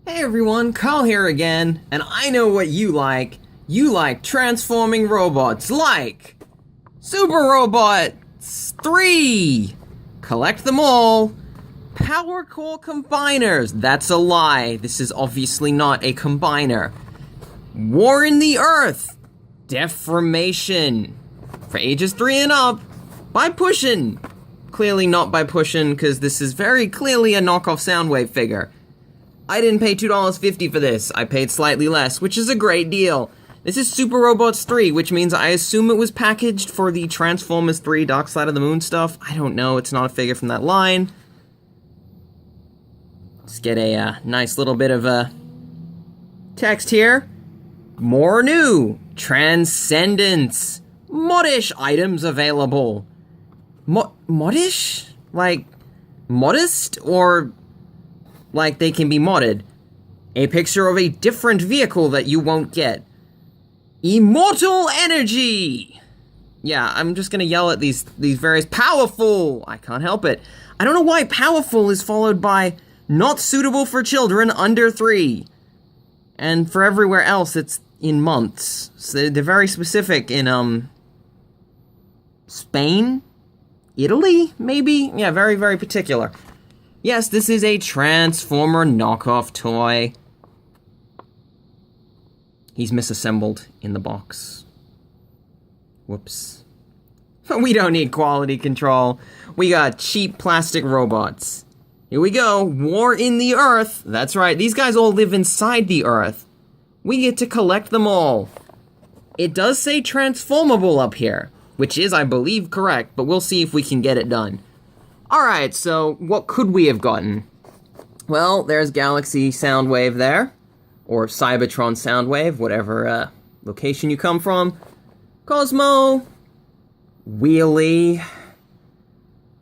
Hey everyone, Carl here again, and I know what you like. You like transforming robots like Super Robots 3! Collect them all. Power Core Combiners. That's a lie. This is obviously not a combiner. War in the Earth. Deformation. For ages 3 and up. By Pushin'. Clearly not by Pushin', because this is very clearly a knockoff Soundwave figure. I didn't pay $2.50 for this. I paid slightly less, which is a great deal. This is Super Robots 3, which means I assume it was packaged for the Transformers 3 Dark Side of the Moon stuff. I don't know, it's not a figure from that line. Let's get a nice little bit of text here. More new. Transcendence. Modish items available. Modish? Like, modest? Or like they can be modded? A picture of a different vehicle that you won't get. Immortal energy! Yeah, I'm just gonna yell at these various powerful. I can't help it. I don't know why powerful is followed by not suitable for children under 3. And for everywhere else, it's in months. So they're very specific in, Spain? Italy, maybe? Yeah, very, very particular. Yes, this is a Transformer knockoff toy. He's misassembled in the box. Whoops. We don't need quality control. We got cheap plastic robots. Here we go. War in the Earth. That's right, these guys all live inside the Earth. We get to collect them all. It does say transformable up here, which is, I believe, correct, but we'll see if we can get it done. Alright, so what could we have gotten? Well, there's Galaxy Soundwave there, or Cybertron Soundwave, whatever location you come from. Cosmo, Wheelie,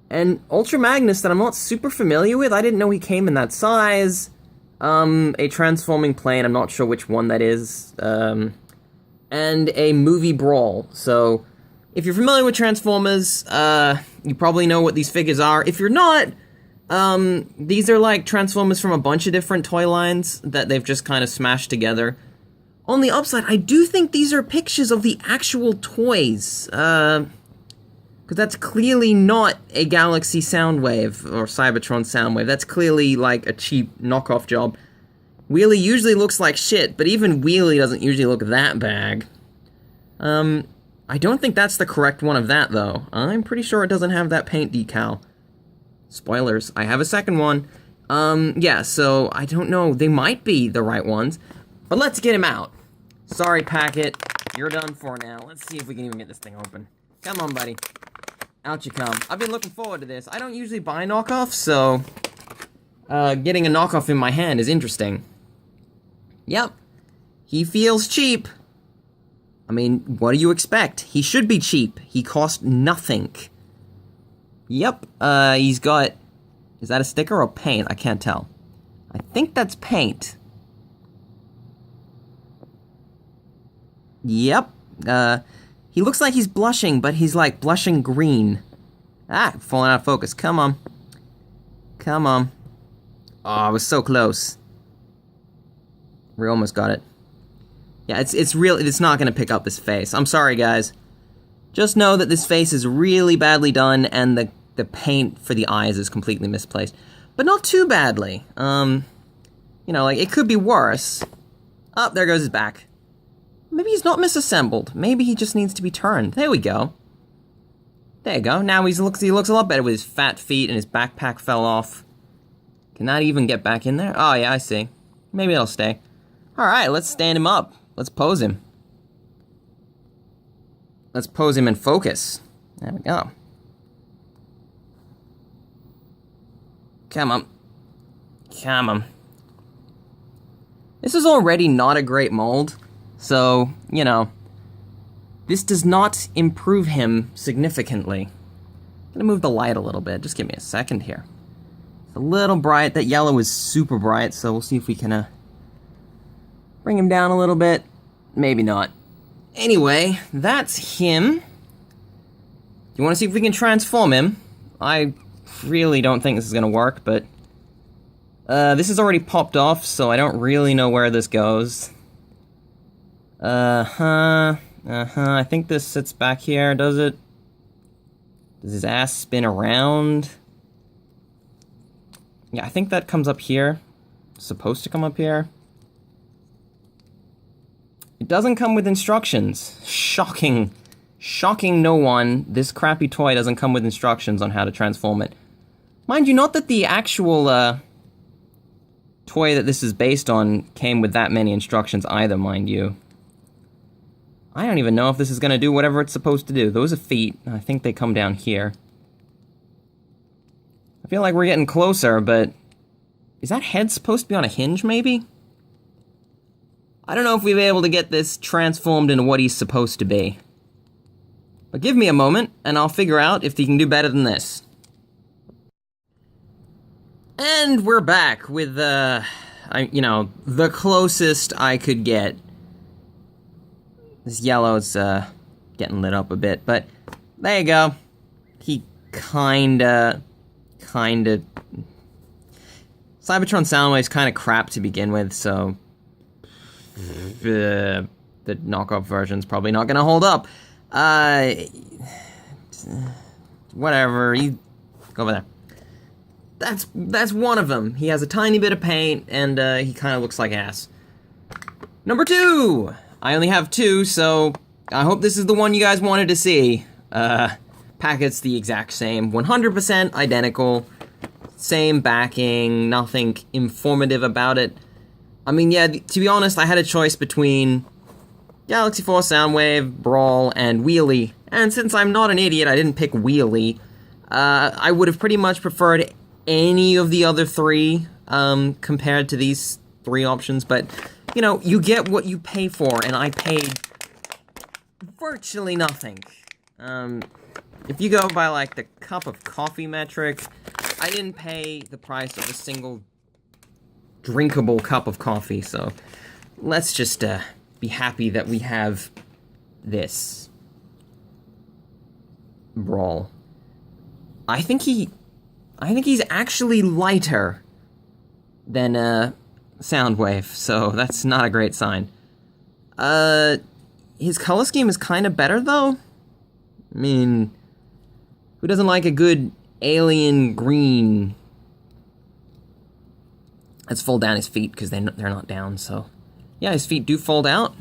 and Ultra Magnus that I'm not super familiar with. I didn't know he came in that size. A Transforming Plane, I'm not sure which one that is. And a Movie Brawl. So, if you're familiar with Transformers, you probably know what these figures are. If you're not, these are like Transformers from a bunch of different toy lines that they've just kind of smashed together. On the upside, I do think these are pictures of the actual toys, because that's clearly not a Galaxy Soundwave or Cybertron Soundwave. That's clearly like a cheap knockoff job. Wheelie usually looks like shit, but even Wheelie doesn't usually look that bad. I don't think that's the correct one of that, though. I'm pretty sure it doesn't have that paint decal. Spoilers, I have a second one. Yeah, so I don't know. They might be the right ones. But let's get him out. Sorry, Packet. You're done for now. Let's see if we can even get this thing open. Come on, buddy. Out you come. I've been looking forward to this. I don't usually buy knockoffs, so getting a knockoff in my hand is interesting. Yep. He feels cheap. I mean, what do you expect? He should be cheap. He cost nothing. Yep, he's got... Is that a sticker or paint? I can't tell. I think that's paint. Yep, he looks like he's blushing, but he's like blushing green. Ah, falling out of focus. Come on. Come on. Oh, I was so close. We almost got it. Yeah, it's not gonna pick up this face. I'm sorry, guys. Just know that this face is really badly done, and the paint for the eyes is completely misplaced. But not too badly. You know, like, it could be worse. Oh, there goes his back. Maybe he's not misassembled. Maybe he just needs to be turned. There we go. There you go. Now he looks a lot better with his fat feet and his backpack fell off. Can that even get back in there? Oh, yeah, I see. Maybe it'll stay. Alright, let's stand him up. Let's pose him. Let's pose him in focus. There we go. Come on. Come on. This is already not a great mold, so, you know, this does not improve him significantly. I'm gonna move the light a little bit. Just give me a second here. It's a little bright. That yellow is super bright, so we'll see if we can, bring him down a little bit. Maybe not. Anyway, that's him. You want to see if we can transform him? I really don't think this is going to work, but This is already popped off, so I don't really know where this goes. I think this sits back here, does it? Does his ass spin around? Yeah, I think that comes up here. It's supposed to come up here. It doesn't come with instructions. Shocking. Shocking no one. This crappy toy doesn't come with instructions on how to transform it. Mind you, not that the actual, toy that this is based on came with that many instructions either, mind you. I don't even know if this is gonna do whatever it's supposed to do. Those are feet. I think they come down here. I feel like we're getting closer, but... Is that head supposed to be on a hinge, maybe? I don't know if we'll be able to get this transformed into what he's supposed to be. But give me a moment, and I'll figure out if he can do better than this. And we're back with, the closest I could get. This yellow's, getting lit up a bit, but there you go. He kinda... Cybertron Soundwave's kinda crap to begin with, so... the knockoff version's probably not gonna hold up. Whatever, you... Go over there. That's one of them. He has a tiny bit of paint, and, he kinda looks like ass. Number 2! I only have 2, so I hope this is the one you guys wanted to see. Packet's the exact same, 100% identical, same backing, nothing informative about it. I mean, yeah, to be honest, I had a choice between Galaxy Force Soundwave, Brawl, and Wheelie, and since I'm not an idiot, I didn't pick Wheelie. I would have pretty much preferred any of the other 3, compared to these 3 options, but, you know, you get what you pay for, and I paid virtually nothing. If you go by, like, the cup of coffee metric, I didn't pay the price of a single drinkable cup of coffee, so let's just, be happy that we have this. Brawl. I think he's actually lighter than, Soundwave, so that's not a great sign. His color scheme is kind of better, though. I mean, who doesn't like a good alien green? Let's fold down his feet, because they're not down, so... Yeah, his feet do fold out.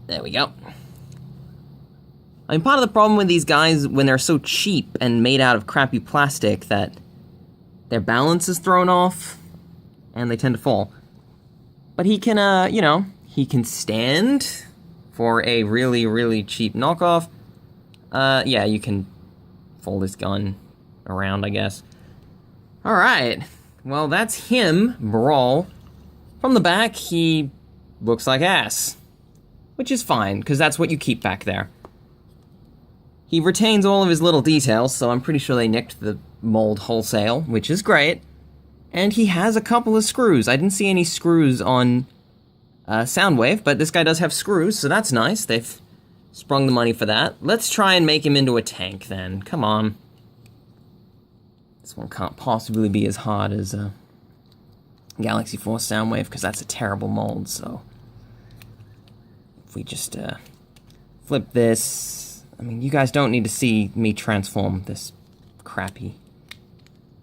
There we go. I mean, part of the problem with these guys, when they're so cheap and made out of crappy plastic, that their balance is thrown off, and they tend to fall. But he can, he can stand for a really, really cheap knockoff. Yeah, you can fold his gun around, I guess. Alright, well, that's him, Brawl. From the back, he looks like ass. Which is fine, because that's what you keep back there. He retains all of his little details, so I'm pretty sure they nicked the mold wholesale, which is great. And he has a couple of screws. I didn't see any screws on Soundwave, but this guy does have screws, so that's nice. They've sprung the money for that. Let's try and make him into a tank, then. Come on. This one can't possibly be as hard as Galaxy Force Soundwave, because that's a terrible mold, so... If we just flip this... I mean, you guys don't need to see me transform this crappy.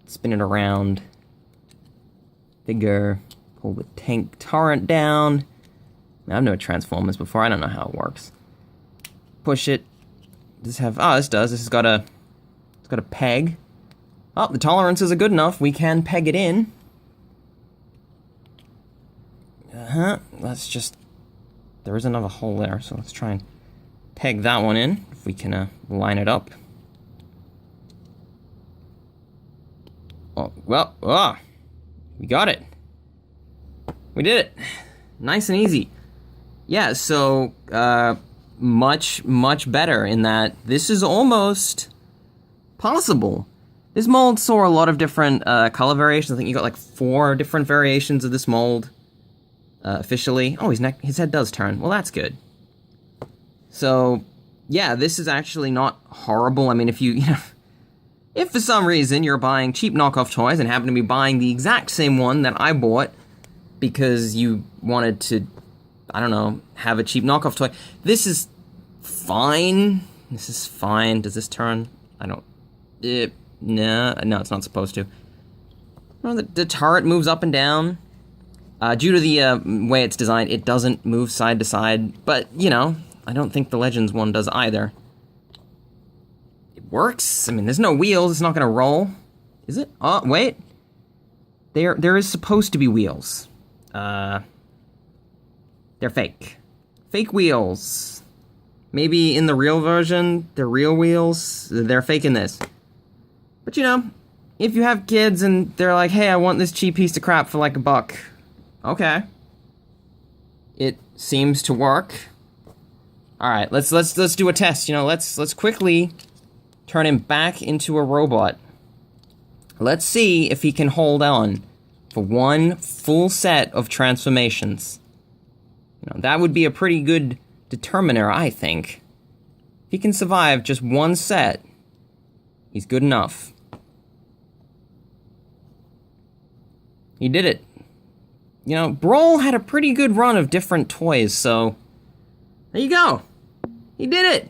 Spin it around. Figure. Pull the tank turret down. I mean, I've never transformed this before. I don't know how it works. Push it. Does this have... Oh, this does. This has got a... It's got a peg. Oh, the tolerances are good enough. We can peg it in. Let's just... There is another hole there, so let's try and peg that one in, if we can line it up. Oh, well, we got it. We did it. Nice and easy. Yeah, so, much, much better in that this is almost possible. This mold saw a lot of different color variations. I think you got like 4 different variations of this mold. Officially. Oh, his head does turn. Well, that's good. So, yeah, this is actually not horrible. I mean, if you If for some reason you're buying cheap knockoff toys and happen to be buying the exact same one that I bought because you wanted to, I don't know, have a cheap knockoff toy, this is fine. This is fine. Does this turn? I don't... no, it's not supposed to. Well, the turret moves up and down. Due to the way it's designed, it doesn't move side to side. But, you know, I don't think the Legends one does either. It works. I mean, there's no wheels. It's not going to roll. Is it? Oh, wait. There is supposed to be wheels. They're fake. Fake wheels. Maybe in the real version, they're real wheels. They're faking this. But, you know, if you have kids and they're like, hey, I want this cheap piece of crap for like $1. Okay. It seems to work. All right, let's do a test. You know, let's quickly turn him back into a robot. Let's see if he can hold on for one full set of transformations. You know, that would be a pretty good determiner, I think. If he can survive just one set, he's good enough. He did it. You know, Brawl had a pretty good run of different toys, so there you go. He did it.